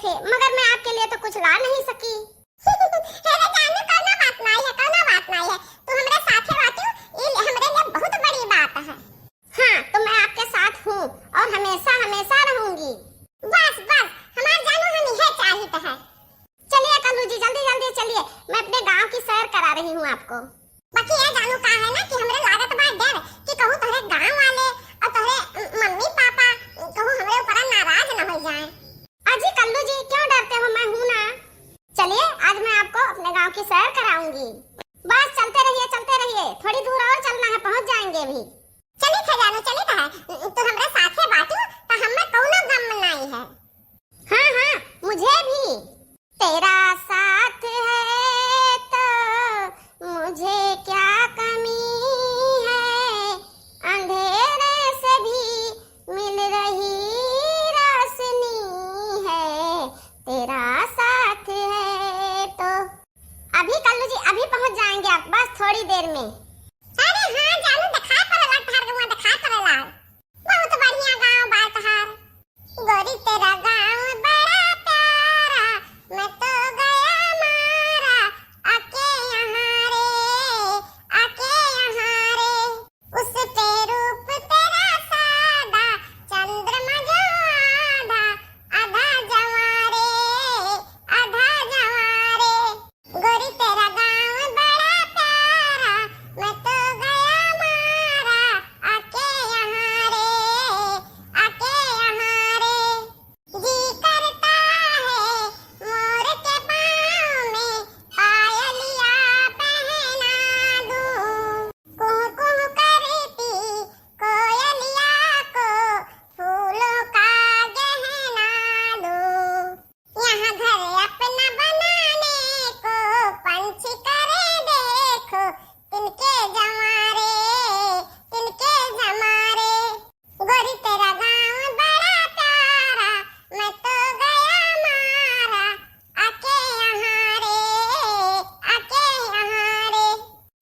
थे, मगर मैं आपके लिए तो कुछ ला नहीं सकी। हेरे जानू कौनो बात नहीं है, कौनो बात नहीं है। तू हमरे साथे बाटू, ई हमरे लिए बहुत बड़ी बात है। हाँ, तो मैं आपके साथ हूँ और हमेशा हमेशा रहूंगी। बस बस, हमार जानू हम यह चाहिए है। चलिए कल्लू जी, जल्दी जल्दी चलिए, मैं अपने गांव की सैर करा रही हूँ आपको। बाकी ये जानू का है ना कि हमरे लागत बा डर कि कहूँ तोहरे गांव वाले और तोहरे मम्मी पापा कहूँ हमरे ऊपर नाराज न हो जाए। अजी कल्लू जी क्यों डरते हो, मैं हूँ ना। चलिए आज मैं आपको अपने गांव की सैर कराऊंगी। बस चलते रहिए, थोड़ी दूर और चलना है, पहुंच जाएंगे भी। चलिए थे जानू, चलिए है तो हमरे साथे बाटू तो हमें कौनो गम नहीं है। हाँ हाँ, मुझे भी। तेरा साथ है तो मुझे क्या कमी है, अंधेरे से भी मिल रही रोशनी है। तेरा साथ है तो अभी कल्लू जी अभी पहुंच जाएंगे आप, बस थोड़ी देर में। अरे हाँ जानू, दिखा पड़ला तहार गवा, दिखा पड़ला। बहुत बढ़िया गांव बा तहार। गोरी तेरा गांव बड़ा प्यारा, मैं तो गया मारा आके यहाँ रे, आके यहाँ रे। उस पे रूप तेरा सादा, चंद्रमा जो आधा, आधा जवां रे, आधा जवां रे। गोरी तेरा गांव बड़ा प्यारा, मैं तो गया मारा आके यहाँ रे, आके यहाँ रे। जी करता है मोर के पाँव में पायलिया पहना दूं, कुहू कुहू करती कोयलिया को फूलों का गहना दूं। यहाँ घर अपना बनाने को पंछी करे देखो, तिनके जमारे, तिनके जमारे। गोरी तेरा गांव बड़ा प्यारा, मैं तो गया मारा आके यहाँ रे, आके यहाँ रे।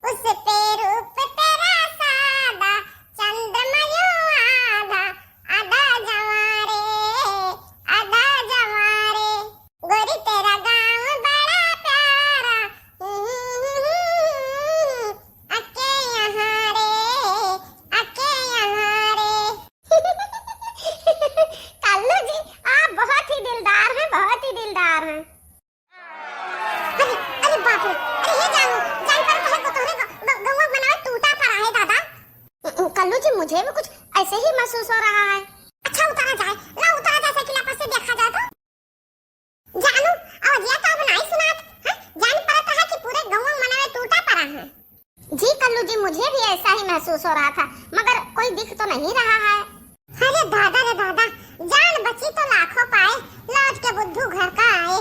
उस पे रूप तेरा सादा, चंद्रमा यूं आधा, आधा जवां रे, आधा जवां रे। गोरी तेरा गांव बड़ा प्यारा, आके यहाँ रे, आके यहाँ रे। कल्लू जी आप बहुत ही दिलदार हैं, बहुत ही दिलदार हैं। अरे अरे बाप रे, अरे ये जानू जान पर कहे को तोरे गौवा बनावे टूटा पड़ा है दादा। कल्लू जी मुझे भी कुछ ऐसे ही महसूस हो रहा है। अच्छा उतारा जाए, ला उतारा जाए साइकिल पर से देखा जाए तो। जानू आवाज़ तो अब नहीं सुनात है, जान पड़ता है कि पूरे गौवा बनावे टूटा पड़ा है। जी कल्लू जी मुझे भी ऐसा ही महसूस हो रहा था, मगर कोई दिख तो नहीं रहा है। अरे दादा रे दादा, जान बची तो लाखों पाए, लौट के बुद्धू घर का आए।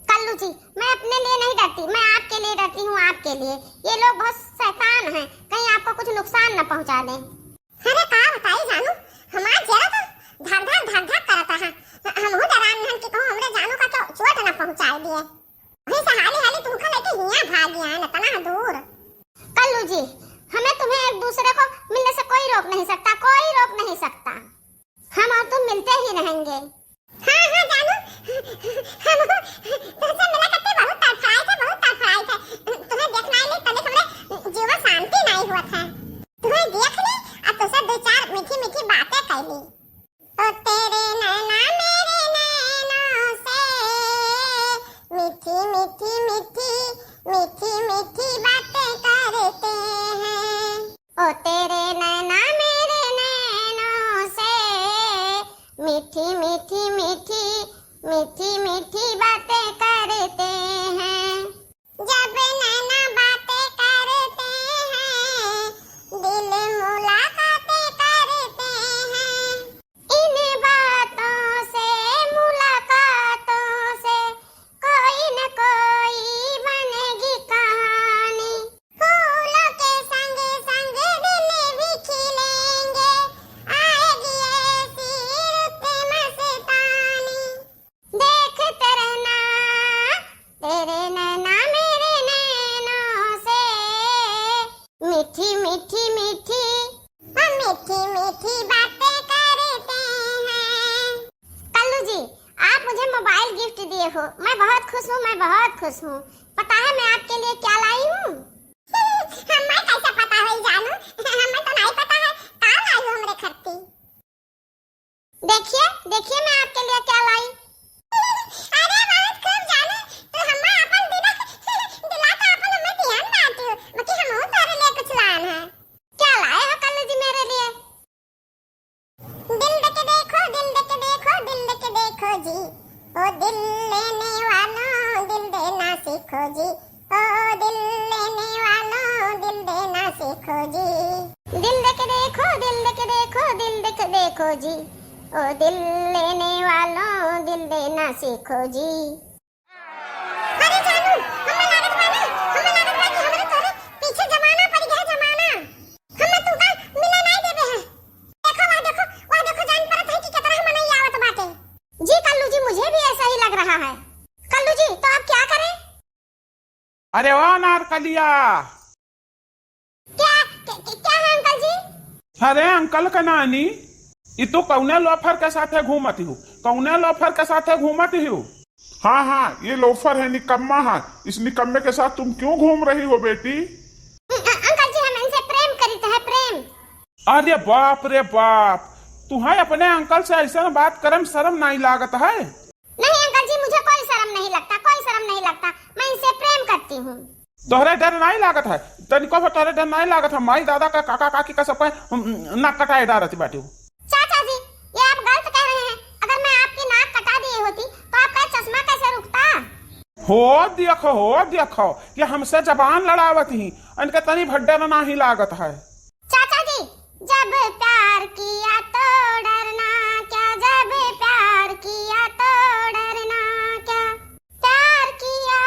कल्लू जी मैं अपने लिए नहीं डरती, मैं आपके लिए डरती हूँ, आपके लिए। ये लोग बहुत शैतान हैं, कहीं आपको कुछ नुकसान न पहुँचा दें। अरे का बताई जानू, हमार जरा तो धक धक करता है। हम हो डरान हन कि कहूँ हमरे जानू का तो चोट न पहुँचा दिए। वही से हाली हाली तुमको लेके हिया भाग गया है, न तना दूर। कल्लू जी हमें तुम्हें एक दूसरे को मिलने से कोई रोक नहीं सकता, कोई रोक नहीं सकता। हम और तुम मिलते ही रहेंगे। हाँ हाँ जानू, हम तुमसे मिला करते बहुत तड़फड़ाए थे, बहुत तड़फड़ाए थे। तुम्हें देखना ही नहीं तले हमरे जीवन शांति नहीं हुआ था। तुम्हें देख ली और तुझसे दो चार मीठी मीठी बातें कर ली। ओ तेरे नैना मेरे नैनों से मीठी मीठी मीठी मीठी मीठी बातें करते हैं। ओ तेरे नैना मेरे नैनों से मीठी मीठी मीठी मीठी मीठी बातें करते हैं। जब नैना बातें करते हैं, दिल मुलाकातें करते हैं। इन बातों से मुलाकातों से कोई न कोई बनेगी कहानी। फूलों के संग संग दिल भी खिलेंगे, आएगी ऐसी रुत मस्तानी। देख लिए हो। मैं बहुत खुश हूँ, मैं बहुत खुश हूँ। पता है मैं आपके लिए क्या लाई हूँ? हमें कैसे पता है जानू? हमें तो नहीं पता है। का लाई हो हमरे खत्ती? देखिए देखिए मैं आपके लिए क्या लाई। अरे बहुत खूब जानू। तो हमें अपन दिला दिला तो अपन हमें ध्यान बात हो। बाकी हम तारे लिए कुछ लान है। क्या लाए हो कल्लू जी मेरे लिए? दिल देके देखो, दिल देके देखो, दिल देके देखो जी। ओ दिल लेने वालों दिल देना सीखो जी। ओ दिल लेने वालों दिल देना सीखो जी। दिल देके देखो, दिल देके देखो, दिल देके देखो जी। ओ दिल लेने वालों दिल देना सीखो जी। अरे जानू, हमें लागत वाला कि हमरे तोरे पीछे जमाना पड़ गया जमाना। हमें तू का मिला नहीं देबे है। वहाँ देखो जान परत है कि कितना हम नहीं आवत बाटे। जी कल्लू जी मुझे भी ऐसा ही लग रहा है। कल्लू जी तो आप क्या करें? अरे वाह नारकलिया। क्या क्या है अंकल जी? अरे अंकल का नानी, ये तो कौने लोफर के साथ घूमती हूँ, कौने लोफर के साथ घूमती हूँ। हाँ हाँ ये लोफर है, निकम्मा है। इस निकम्मे के साथ तुम क्यों घूम रही हो बेटी? अंकल जी हम इनसे प्रेम करीत है, प्रेम। अरे बाप रे बाप, तुम्हें अपने अंकल से ऐसा बात करम शर्म नहीं लागत है? नहीं अंकल जी मुझे कोई शर्म नहीं लगता, कोई शर्म नहीं लगता। मैं इनसे प्रेम करती हूँ। तोहरे डर नहीं लागत है? तनिको तोहरे डर नहीं लागत है? माई दादा का काका काकी का सब नाक कटाए डारती बाटी हूँ। चाचा जी ये आप गलत कह रहे हैं। अगर मैं आपकी नाक कटा दी होती तो आपका चश्मा कैसे रुकता? हो देखो कि हमसे जबान लड़ावत ही, इनके तनी भड्डर नहीं लागत है। चाचा जी जब प्यार किया तो डरना क्या, जब प्यार किया तो डरना क्या। प्यार किया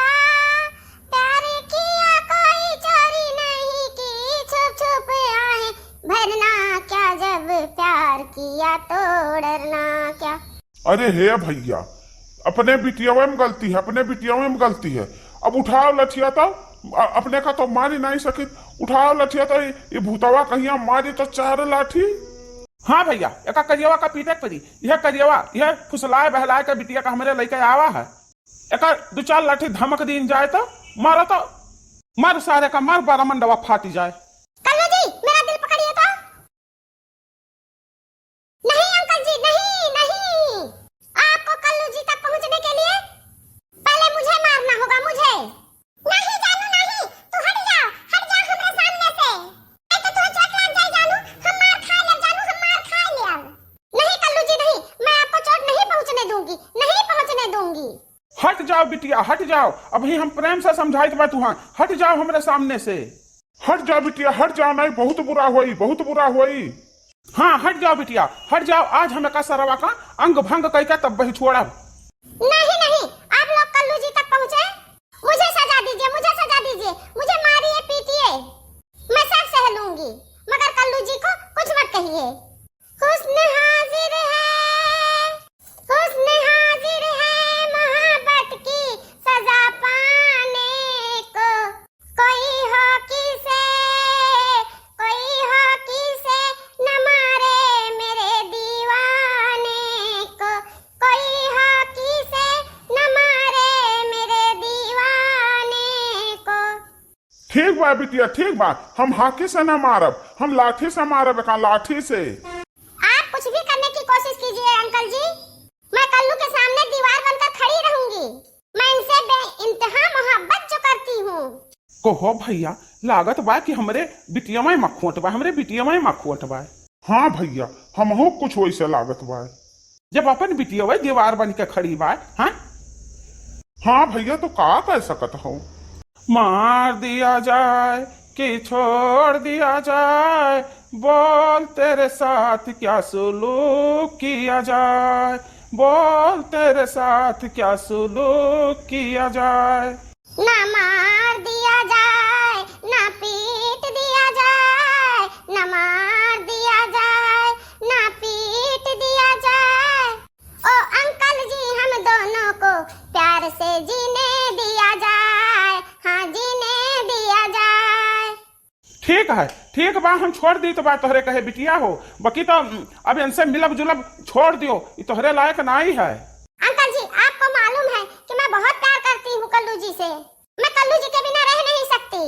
कोई चोरी नहीं की, छुप छुप आए भरना क्या, जब प्यार किया तो डरना क्या। अरे हे भैया, अपने बिटिया में गलती है, अपने बिटिया में गलती है। अब उठाओ लठिया तो अपने का तो मारी नहीं सकी। उठाओ लठिया तो ये भूतवा कहिया मारी तो 4 लाठी। हाँ भैया, एक करियवा का पीटे पड़ी, यह करियवा यह फुसलाए बहलाए के बिटिया का हमारे लेके आवा है। एक 2-4 लाठी धमक दीन जाए तो मारो, तो मर सारे का मर, बारामंडवा फाटी जाए। कल्लू जी मेरा दिल पकड़िए तो। नहीं अंकल जी नहीं। आपको कल्लू जी तक पहुंचने के लिए पहले मुझे मारना होगा, मुझे। नहीं जानू नहीं, तू हट जा हमरे सामने से। नहीं तो तुझे चोट लग जाए जानू, हम मार खा ले जानू, हम मार खा ले। नहीं कल्लू जी नहीं, मैं आपको चोट नहीं पहुंचने दूंगी, नहीं पहुंचने दूंगी। हट जाओ बिटिया, हट जाओ। अभी हम प्रेम से समझाइत बा तुहा, हट जाओ हमरे सामने से। हट जा बिटिया, हट जा, नहीं बहुत बुरा होई, बहुत बुरा होई। हाँ हट जाओ बिटिया, हट जाओ। आज हमें का सरवा का अंग भंग करके तब वही छोड़ा। नहीं आप लोग कल्लू जी तक पहुंचे। मुझे सजा दीजिए, मुझे मारिए पीटिए, मैं सब सह लूंगी, मगर कल्लू जी को कुछ मत कहिए। हुस्न हाजिर है मोहब्बत की सजा पाने को। कोई हो किसे न मारे मेरे दीवाने को। कोई हो किसे न मारे मेरे दीवाने को। ठीक बा बिटिया, ठीक बा। हम हाथी से न मारब, हम लाठी से मारब, का लाठी से। आप कुछ भी करने की कोशिश कीजिए अंकल जी, मैं कल्लू के सामने दीवार बनकर खड़ी रहूंगी। मैं इनसे बेइंतहा मोहब्बत जो करती हूँ। कहो भैया, लागत बा कि हमरे बिटिया में मखोट बा, हमरे बिटिया में मखोट बा। हाँ भैया, हमहू कुछ वैसे लागत बा। जब अपन बिटिया वही दीवार बन के खड़ी बा। हाँ भैया, तो का कह सकत हो? मार दिया जाए कि छोड़ दिया जाए, बोल तेरे साथ क्या सुलूक किया जाए, बोल तेरे साथ क्या सुलूक किया जाए। ना मार दिया जाए, ना पीट दिया जाए, ना मार दिया जाए, ना पीट दिया जाए। ओ अंकल जी हम दोनों को प्यार से जीने दिया जाए, हाँ जीने दिया जाए। ठीक बा, हम छोड़ दी तो बा तोहरे कहे बिटिया हो, बाकी तो अब इनसे मिलब जुलब छोड़ दियो, ये तोहरे लायक नहीं है। अंकल जी आपको मालूम है कि से। मैं कल्लू जी के बिना रह नहीं सकती।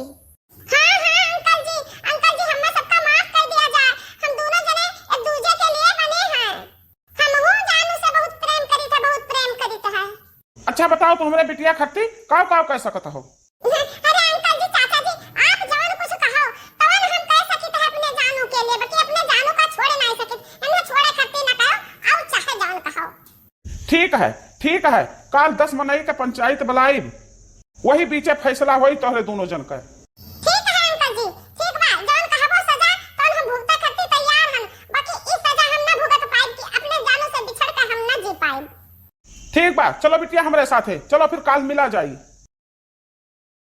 हाँ हाँ अंकल जी हमें सबका माफ कर दिया जाए। हम दोनों जने एक दूसरे के लिए बने हैं। हम हूँ जानू से बहुत प्रेम करी था। अच्छा बताओ तो हमारे बिटिया खट्टी काव काव कह सकत हो? अरे अंकल जी चाचा जी आप जवान कुछ कहो तो हम कह सकित है अपने जानू के लिए, बाकी अपने जानू का छोड़ नहीं सकित। हमने छोड़े खट्टी ना कहो और चाहे जवान कहो। ठीक है काल 10 मनई के पंचायत बुलाई, वही बीचे फैसला होई तोहरे दोनों जन का। ठीक है अंकल जी, ठीक बा। जवान कहबो सजा तो हम भुगता खट्टी तैयार हन, बाकी इस सजा हम ना भुगत पाएब कि अपने जानू से बिछड़ कर हम ना जी पाएब। ठीक बा चलो बिटिया हमारे साथ है, चलो फिर काल मिला जाई।